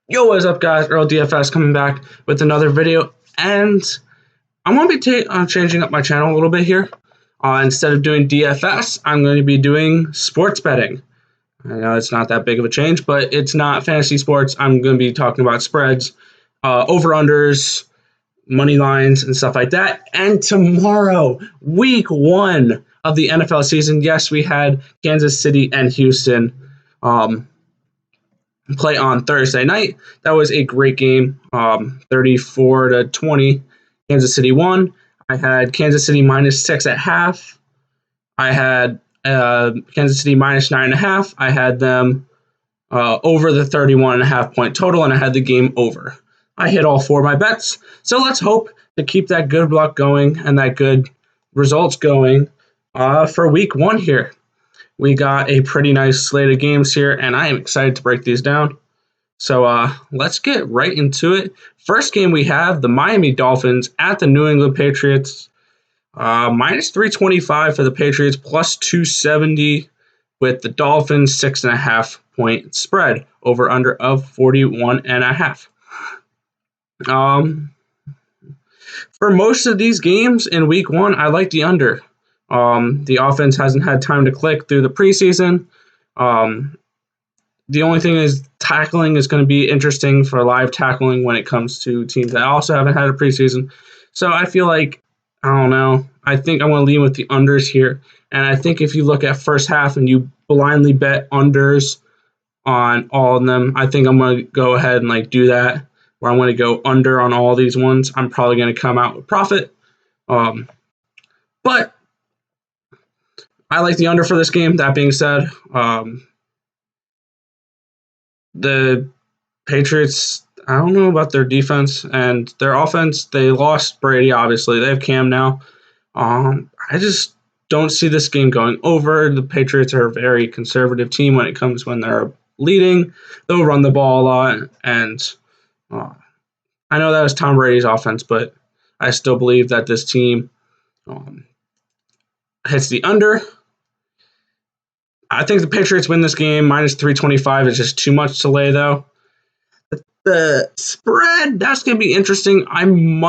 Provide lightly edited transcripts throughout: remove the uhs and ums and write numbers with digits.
Yo, what's up, guys? Earl DFS coming back with another video, and I'm going to be changing up my channel a little bit here. Instead of doing DFS, I'm going to be doing sports betting. I know it's not that big of a change, but it's not fantasy sports. I'm going to be talking about spreads, over-unders, money lines, and stuff like that. And tomorrow, week 1 of the NFL season, yes, we had Kansas City and Houston play on Thursday night. That was a great game, 34-20. Kansas City won. I had Kansas City -6 at half. I had Kansas City -9.5. I had them over the 31.5 point total, and I had the game over. I hit all 4 of my bets. So let's hope to keep that good luck going and that good results going for week 1 here. We got a pretty nice slate of games here, and I am excited to break these down. So let's get right into it. First game we have the Miami Dolphins at the New England Patriots. -325 for the Patriots, +270 with the Dolphins, 6.5 point spread, over under of 41.5. For most of these games in week 1, I like the under. The offense hasn't had time to click through the preseason. The only thing is tackling is going to be interesting for live tackling when it comes to teams that also haven't had a preseason. So I feel like, I don't know, I think I'm going to lean with the unders here. And I think if you look at first half and you blindly bet unders on all of them, I think I'm going to go ahead and do that, where I'm going to go under on all these ones. I'm probably going to come out with profit. But I like the under for this game. That being said, the Patriots, I don't know about their defense and their offense. They lost Brady, obviously. They have Cam now. I just don't see this game going over. The Patriots are a very conservative team when they're leading. They'll run the ball a lot. And I know that was Tom Brady's offense, but I still believe that this team hits the under. I think the Patriots win this game. -325 is just too much to lay, though. The spread, that's going to be interesting. I'm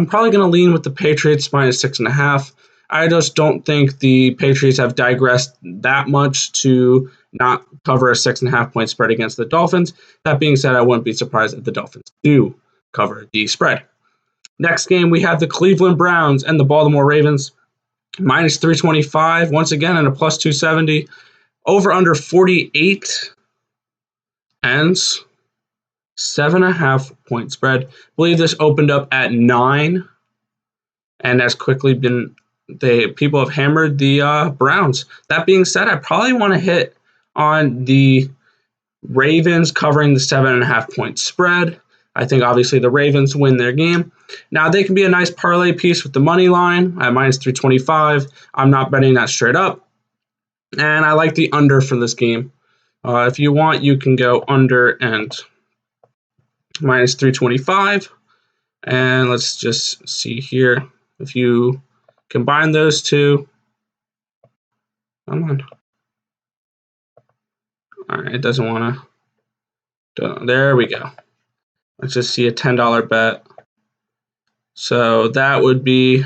probably going to lean with the Patriots -6.5. I just don't think the Patriots have digressed that much to not cover a 6.5 point spread against the Dolphins. That being said, I wouldn't be surprised if the Dolphins do cover the spread. Next game, we have the Cleveland Browns and the Baltimore Ravens. -325, once again, and a +270. Over under 48 and 7.5 point spread. I believe this opened up at 9 and has quickly been, people have hammered the Browns. That being said, I probably want to hit on the Ravens covering the 7.5 point spread. I think obviously the Ravens win their game. Now they can be a nice parlay piece with the money line at -325. I'm not betting that straight up. And I like the under for this game. If you want, you can go under and -325. And let's just see here. If you combine those two. Come on. All right, it doesn't want to. There we go. Let's just see a $10 bet. So that would be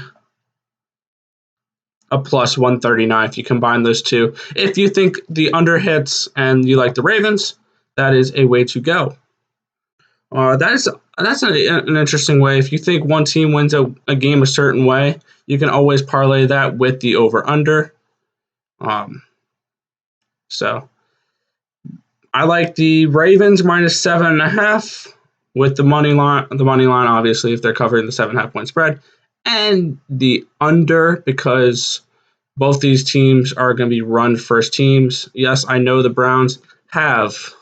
a +139 if you combine those two. If you think the under hits and you like the Ravens, that is a way to go. That's an interesting way. If you think one team wins a game a certain way, you can always parlay that with the over-under. So I like the Ravens -7.5. With the money line, obviously, if they're covering the 7.5 point spread, and the under, because both these teams are going to be run first teams. Yes, I know the Browns have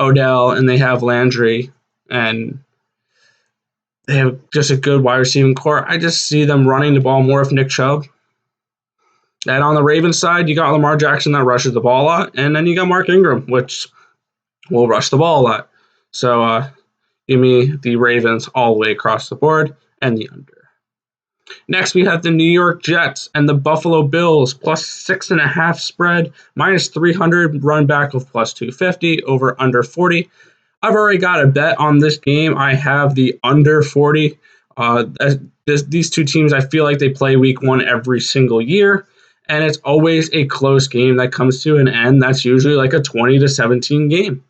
Odell and they have Landry, and they have just a good wide receiving core. I just see them running the ball more with Nick Chubb. And on the Ravens side, you got Lamar Jackson that rushes the ball a lot, and then you got Mark Ingram, which will rush the ball a lot. So, give me the Ravens all the way across the board and the under. Next, we have the New York Jets and the Buffalo Bills, +6.5 spread, -300, run back of +250, over under 40. I've already got a bet on this game. I have the under 40. These two teams, I feel like they play week one every single year, and it's always a close game that comes to an end. That's usually like a 20-17 game.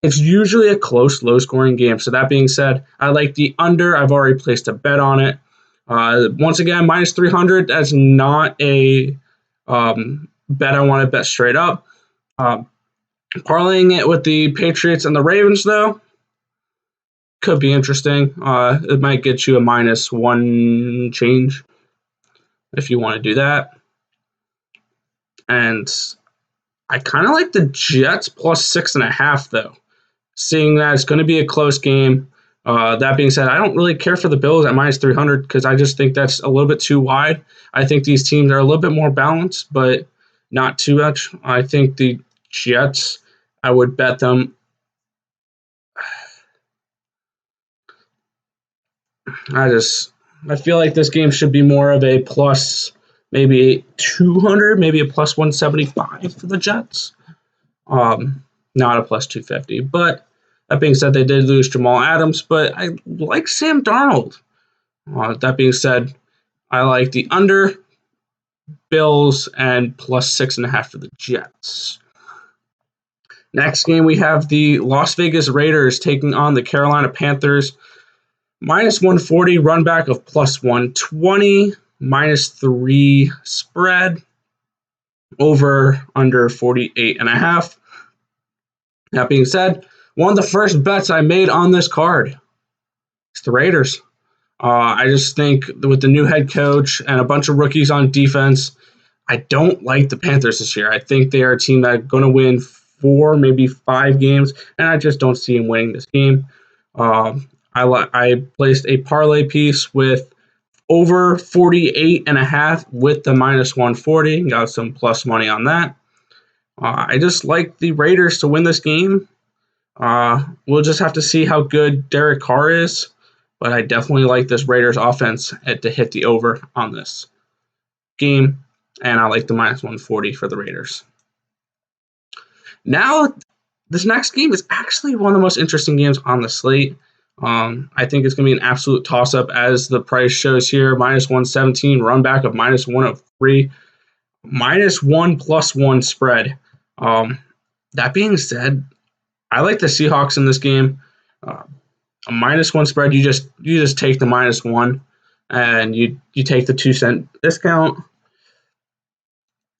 It's usually a close, low-scoring game. So that being said, I like the under. I've already placed a bet on it. Once again, minus 300. That's not a bet I want to bet straight up. Parlaying it with the Patriots and the Ravens, though, could be interesting. It might get you a -1 change if you want to do that. And I kind of like the Jets plus 6.5, though, seeing that it's going to be a close game. That being said, I don't really care for the Bills at minus 300 because I just think that's a little bit too wide. I think these teams are a little bit more balanced, but not too much. I think the Jets, I would bet them. I feel like this game should be more of a plus maybe 200, maybe a plus 175 for the Jets. Not a plus 250. But that being said, they did lose Jamal Adams, but I like Sam Darnold. That being said, I like the under Bills and plus 6.5 for the Jets. Next game, we have the Las Vegas Raiders taking on the Carolina Panthers. Minus 140, run back of plus 120, -3 spread, over under 48.5. That being said, one of the first bets I made on this card is the Raiders. I just think with the new head coach and a bunch of rookies on defense, I don't like the Panthers this year. I think they are a team that's going to win 4, maybe 5 games, and I just don't see them winning this game. I placed a parlay piece with over 48.5 with the minus 140. Got some plus money on that. I just like the Raiders to win this game. We'll just have to see how good Derek Carr is, but I definitely like this Raiders offense to hit the over on this game, and I like the minus 140 for the Raiders. Now, this next game is actually one of the most interesting games on the slate. I think it's going to be an absolute toss-up as the price shows here. Minus 117, run back of minus 103, -1 plus 1 spread. That being said, I like the Seahawks in this game. A -1 spread, you just take the -1 and you take the 2-cent discount.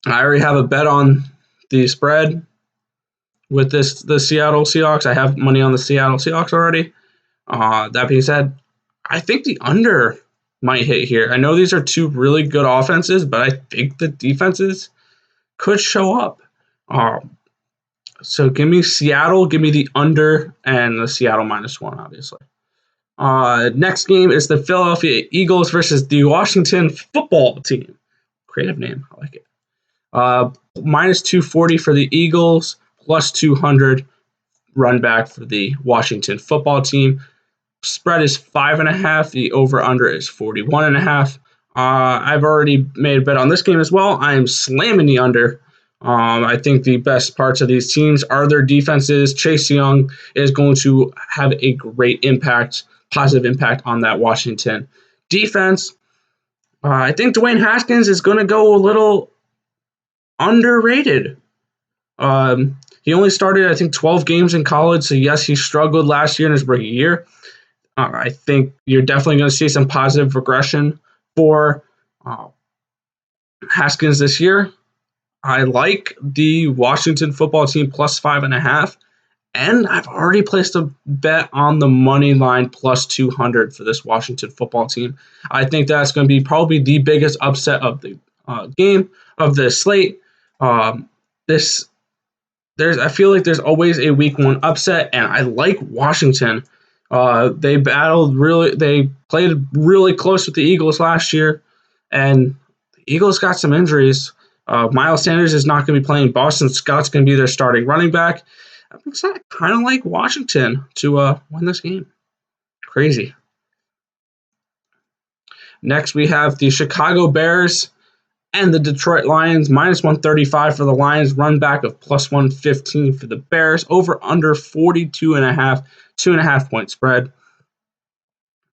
I already have a bet on the spread with the Seattle Seahawks. I have money on the Seattle Seahawks already. That being said, I think the under might hit here. I know these are two really good offenses, but I think the defenses could show up. So give me Seattle, give me the under, and the Seattle -1, obviously. Next game is the Philadelphia Eagles versus the Washington Football Team. Creative name, I like it. -240 for the Eagles, plus 200 run back for the Washington Football Team. Spread is 5.5. The over-under is 41.5. I've already made a bet on this game as well. I am slamming the under. I think the best parts of these teams are their defenses. Chase Young is going to have a great impact, positive impact on that Washington defense. I think Dwayne Haskins is going to go a little underrated. He only started, I think, 12 games in college. So, yes, he struggled last year in his rookie year. I think you're definitely going to see some positive regression for Haskins this year. I like the Washington Football Team plus 5.5. And I've already placed a bet on the money line plus 200 for this Washington Football Team. I think that's going to be probably the biggest upset of the game, of the slate. I feel like there's always a week 1 upset, and I like Washington. They played really close with the Eagles last year, and the Eagles got some injuries. Miles Sanders is not going to be playing. Boston Scott's going to be their starting running back. I kind of like Washington to win this game. Crazy. Next, we have the Chicago Bears And the Detroit Lions, minus 135 for the Lions, run back of plus 115 for the Bears, over under 42.5, 2.5-point spread.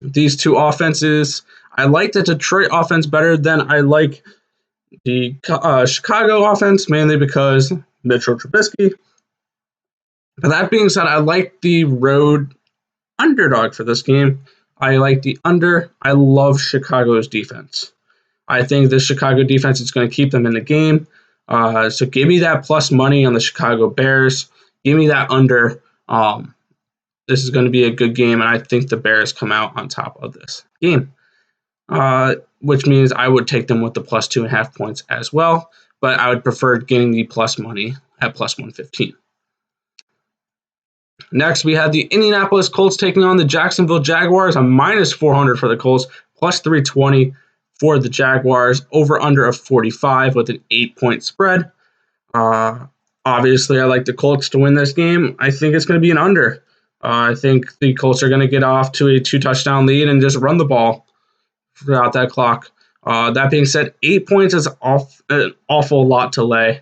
These two offenses, I like the Detroit offense better than I like the Chicago offense, mainly because Mitchell Trubisky. But that being said, I like the road underdog for this game. I like the under. I love Chicago's defense. I think the Chicago defense is going to keep them in the game. So give me that plus money on the Chicago Bears. Give me that under. This is going to be a good game, and I think the Bears come out on top of this game, which means I would take them with the plus 2.5 points as well, but I would prefer getting the plus money at plus 115. Next, we have the Indianapolis Colts taking on the Jacksonville Jaguars, a minus 400 for the Colts, plus 320 for the Jaguars, over under of 45 with an 8-point spread. Obviously, I like the Colts to win this game. I think it's going to be an under. I think the Colts are going to get off to a 2-touchdown lead and just run the ball throughout that clock. That being said, 8 points is an awful lot to lay.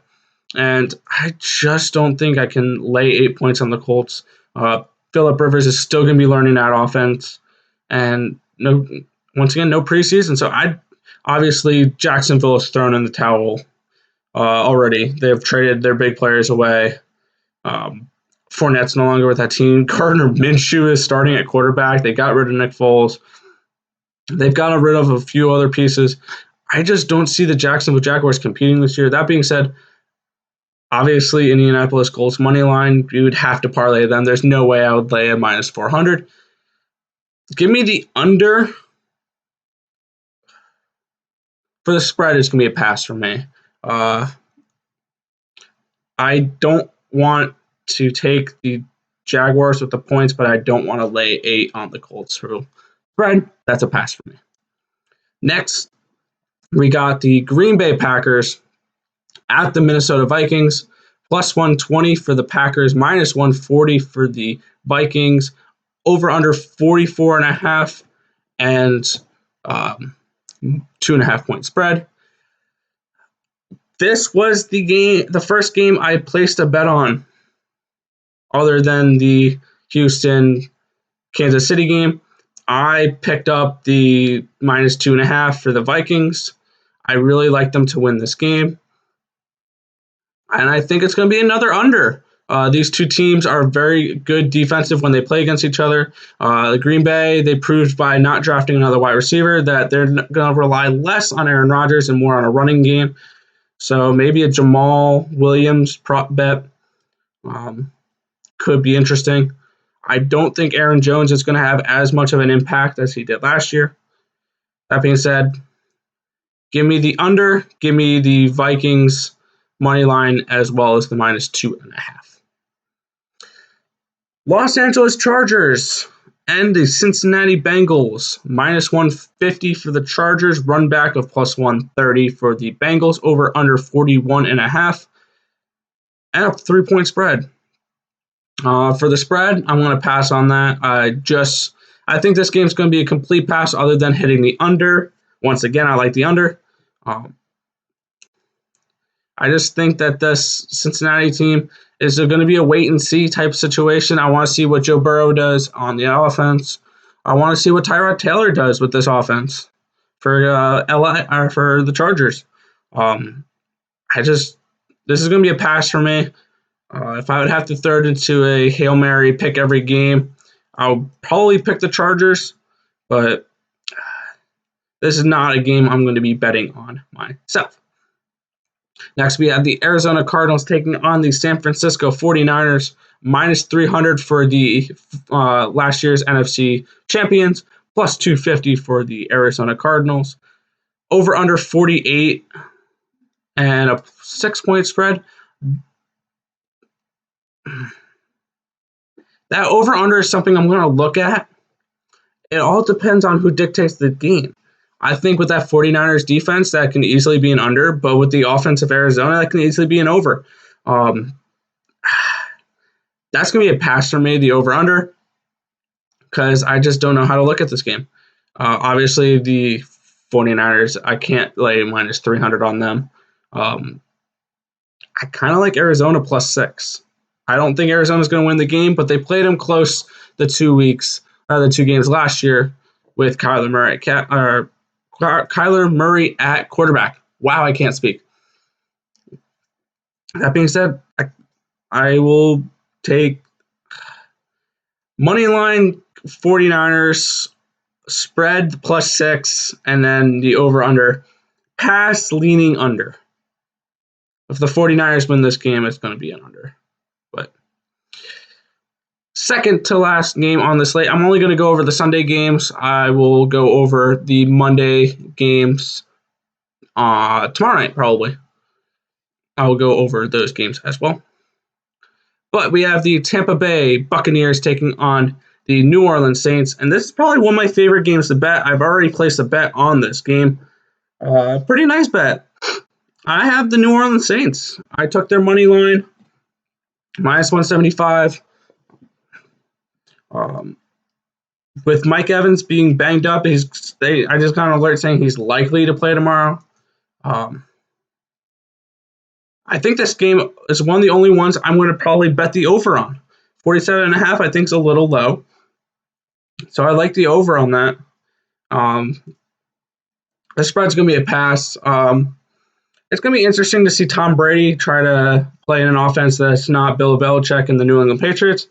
And I just don't think I can lay 8 points on the Colts. Phillip Rivers is still going to be learning that offense. And once again, no preseason. So obviously Jacksonville is thrown in the towel already. They have traded their big players away. Fournette's no longer with that team. Gardner Minshew is starting at quarterback. They got rid of Nick Foles. They've gotten rid of a few other pieces. I just don't see the Jacksonville Jaguars competing this year. That being said, obviously Indianapolis Colts money line, you would have to parlay them. There's no way I would lay a minus 400. Give me the under. For the spread, it's going to be a pass for me. I don't want to take the Jaguars with the points, but I don't want to lay 8 on the Colts for spread. That's a pass for me. Next, we got the Green Bay Packers at the Minnesota Vikings, plus 120 for the Packers, minus 140 for the Vikings, over under 44.5 and 2.5-point spread. This was the first game I placed a bet on, other than the Houston-Kansas City game. I picked up the minus 2.5 for the Vikings. I really like them to win this game. And I think it's going to be another under. These two teams are very good defensive when they play against each other. The Green Bay, they proved by not drafting another wide receiver that they're going to rely less on Aaron Rodgers and more on a running game. So maybe a Jamal Williams prop bet could be interesting. I don't think Aaron Jones is going to have as much of an impact as he did last year. That being said, give me the under, give me the Vikings money line as well as the minus 2.5. Los Angeles Chargers and the Cincinnati Bengals, minus 150 for the Chargers, run back of plus 130 for the Bengals, over under 41.5, and a 3-point spread. For the spread, I'm going to pass on that. I think this game's going to be a complete pass other than hitting the under. Once again, I like the under. I just think that this Cincinnati team is going to be a wait-and-see type situation. I want to see what Joe Burrow does on the offense. I want to see what Tyrod Taylor does with this offense for the Chargers. This is going to be a pass for me. If I would have to throw it into a Hail Mary, pick every game, I'll probably pick the Chargers, but this is not a game I'm going to be betting on myself. Next, we have the Arizona Cardinals taking on the San Francisco 49ers, minus 300 for the last year's NFC champions, plus 250 for the Arizona Cardinals, over under 48 and a 6-point spread. That over-under is something I'm going to look at. It all depends on who dictates the game. I think with that 49ers defense, that can easily be an under, but with the offense of Arizona, that can easily be an over. That's going to be a pass for me, the over-under, because I just don't know how to look at this game. Obviously, the 49ers. I can't lay minus 300 on them. I kind of like Arizona plus 6. I don't think Arizona's going to win the game, but they played them close the 2 games last year with Kyler Murray at quarterback. Wow, I can't speak. That being said, I will take money line 49ers, spread plus 6, and then the over-under. Pass leaning under. If the 49ers win this game, it's going to be an under. But second to last game on the slate, I'm only going to go over the Sunday games. I will go over the Monday games tomorrow night, probably. I will go over those games as well. But we have the Tampa Bay Buccaneers taking on the New Orleans Saints. And this is probably one of my favorite games to bet. I've already placed a bet on this game. Pretty nice bet. I have the New Orleans Saints. I took their money line, minus 175. With Mike Evans being banged up, I just got an alert saying he's likely to play tomorrow. I think this game is one of the only ones I'm going to probably bet the over on. 47.5 I think is a little low. So I like the over on that. The spread's going to be a pass. It's going to be interesting to see Tom Brady try to play in an offense that's not Bill Belichick and the New England Patriots.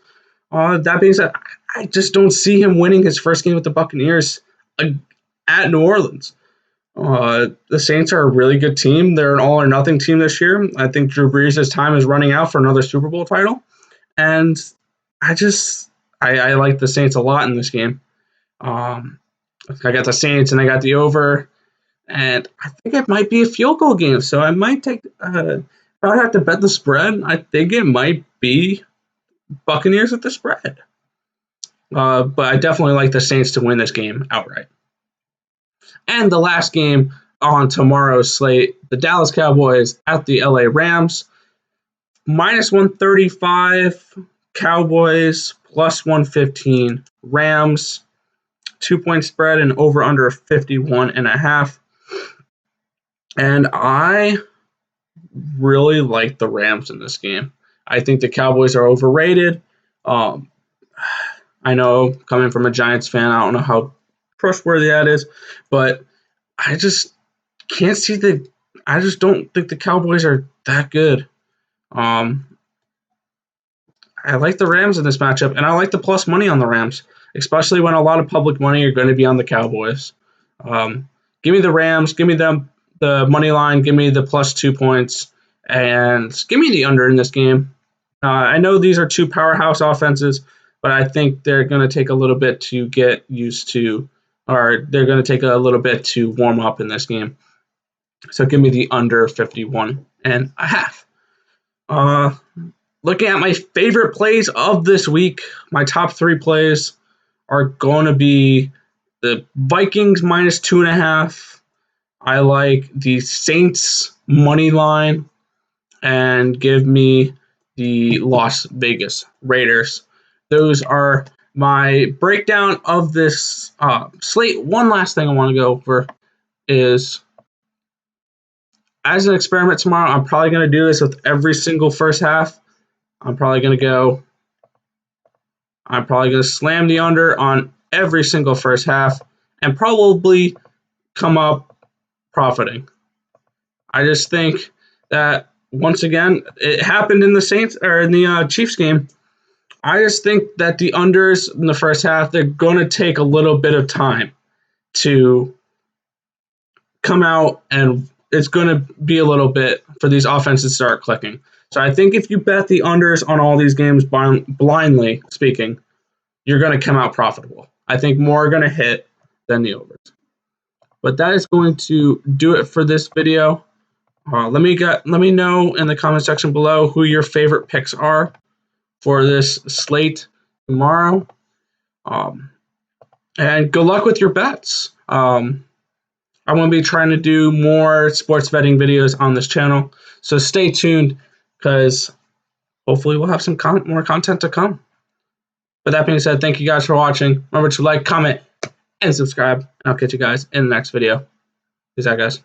That being said, I just don't see him winning his first game with the Buccaneers at New Orleans. The Saints are a really good team. They're an all-or-nothing team this year. I think Drew Brees' time is running out for another Super Bowl title. And I like the Saints a lot in this game. I got the Saints and I got the over. And I think it might be a field goal game. So I might take if I would have to bet the spread, I think it might be Buccaneers with the spread. But I definitely like the Saints to win this game outright. And the last game on tomorrow's slate, the Dallas Cowboys at the LA Rams. Minus 135, Cowboys, plus 115, Rams. 2-point spread and over under 51.5. And I really like the Rams in this game. I think the Cowboys are overrated. I know, coming from a Giants fan, I don't know how trustworthy that is, but I just can't see I just don't think the Cowboys are that good. I like the Rams in this matchup, and I like the plus money on the Rams, especially when a lot of public money are going to be on the Cowboys. Give me the Rams, give me the money line, give me the plus 2 points, and give me the under in this game. I know these are two powerhouse offenses, but I think they're going to take a little bit to get used to, or they're going to take a little bit to warm up in this game. So give me the under 51.5. Looking at my favorite plays of this week, my top 3 plays are going to be the Vikings minus 2.5. I like the Saints money line, and give me the Las Vegas Raiders. Those are my breakdown of this slate. One last thing I want to go over is, as an experiment tomorrow, I'm probably going to do this with every single first half. I'm probably going to slam the under on every single first half and probably come up profiting. I just think that, once again, it happened in the Saints or in the Chiefs game. I just think that the unders in the first half, they're going to take a little bit of time to come out, and it's going to be a little bit for these offenses to start clicking. So I think if you bet the unders on all these games blindly speaking, you're going to come out profitable. I think more are going to hit than the overs. But that is going to do it for this video. Let me know in the comment section below who your favorite picks are for this slate tomorrow. And good luck with your bets. I'm going to be trying to do more sports betting videos on this channel. So stay tuned, because hopefully we'll have some more content to come. But that being said, thank you guys for watching. Remember to like, comment, and subscribe. And I'll catch you guys in the next video. Peace out, guys.